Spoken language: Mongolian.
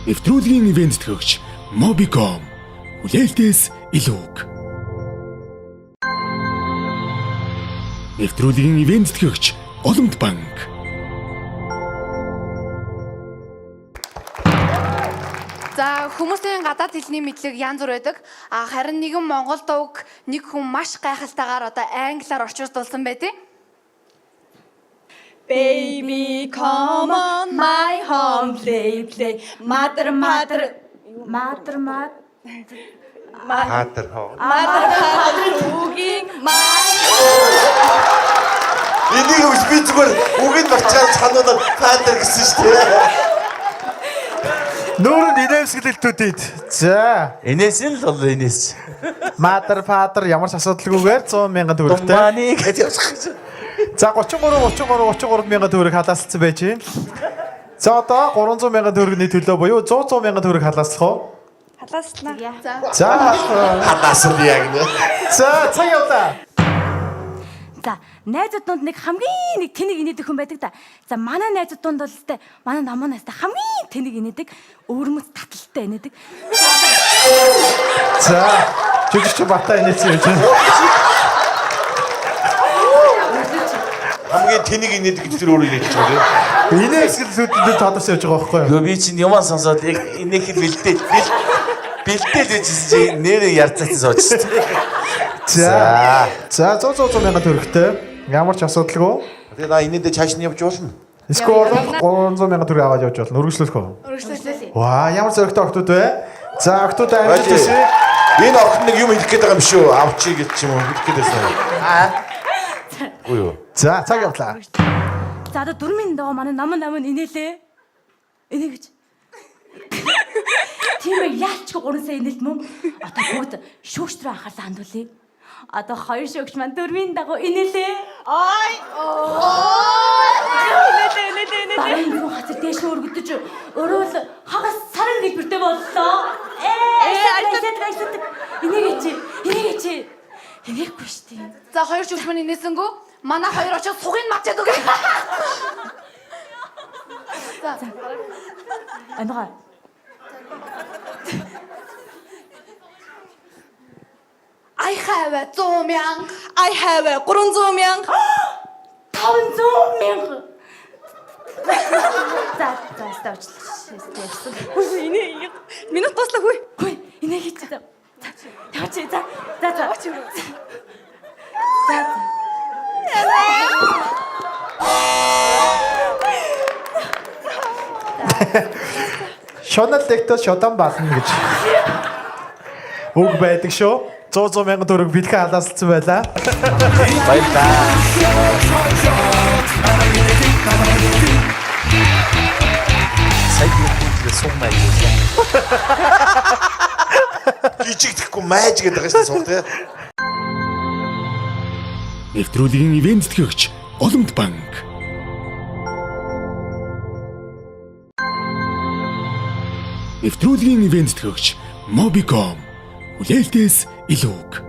Нэвтрүүлгийн ивент төгч Mobicom хүлээлтээс илүүг. Нэвтрүүлгийн ивент төгч Олимп банк. За хүмүүсийн гадаад хэлний мэдлэг янз бүр байдаг. Харин нэгэн монгол дууг нэг хүн маш гайхалтайгаар одоо англиар орчуулсан байдیں۔ Baby, come on my home, play, play. Mother, mother, mother, mother. Мадэр хоо. Mother, mother, cooking my. Энийг би зүгээр үгэнд марчаад сануудаар фадер гэсэн шүү дээ. Нүүр инээмсэглэлтүүдэд. За, Энэс нь л бол энэс. Mother Father ямар ч асуудалгүйгээр 100,000 төгрөгтэй. Мани гэж явах гэж. За 33 мянган төгрөг халаалцсан байж байна. За одоо 300 мянган төгрөгийн төлөө буюу 100 мянган төгрөг халааслах уу? Халааснаа. За Хадаас нь яг нэ. за цаг явлаа. За, найзууд донд нэг хамгийн нэг тэнэг инээдэг хүн байдаг да. За, манай найзууд донд бол өстэй манай намуунаас та хамгийн тэнэг инээдэг, өвөрмөц таталтай инээдэг. За жүжигч батаа инээсэн юм чинь. Хамгийн тэнийг инээдэг гэж тэр өөрөө хэлж байгаа юм. Инээсгэлтүүдэд тодорч явж байгаа байхгүй юу? Гөө би чинь юмаа сонсоод яг инээхэд бэлдээд байжсэн чи нэрээ ярцаач сууж шүү дээ. За 100 мянган төгрөгтэй. Ямар ч асуудалгүй. Тэгээ на инээдээ цааш нь явж болно. Эсвэл 300 мянган төгрөг аваад явж болно. Үргэлжлүүлэх үү? Өргөжлүүлээ. Ваа, ямар зоригтой охтууд вэ? За, охтууд амжилт хүсье. Энэ охин нэг юм хэлэх гээд байгаа юм шүү. Авчи гэж ч юм уу хэлэх гээд байсан. Үгүй юу. За, цаг явлаа. За, одоо 4 доо манай намын инээлээ. Инээгч. Тийм ээ, яалч 3 сая инээлт мөн. Одоо бүгд шүүгч рүү анхаарлаа хандуулъя. Одоо 2 шүүгч маань 4 дагуу инээлээ. Ой. Баруун руу хатар дээш өргөдөж өрөөл хагас саран хэлбэртэй боллоо. Инээгээч. Инээхгүй штий. За хоёр шүүгч маань инээсэнгүү. Манай хоёр очиж сугыг мачаад үгүй. За. Ангаа. I have 100 мянга. I have 300 мянга. 500 мянга. За, ставчлаа. Инээ. Минут дуслаа хөөе. Хөөе, инээгээч. За. Тавч. За. Шонал дэхтээс шодан баална гэж. Үг байдаг шүү. 100 мянган төгрөг бэлхэн халаалцсан байлаа. Баярлаа. Сайдгүй суммай гэж. Жижигдэхгүй майж гэдэг байгаа шүү дээ сум тий. Нэвтрүүлгийн ивент төгч Олимп банк. Нэвтрүүлгийн ивент төгч Mobicom хүлээлтээс илүүг.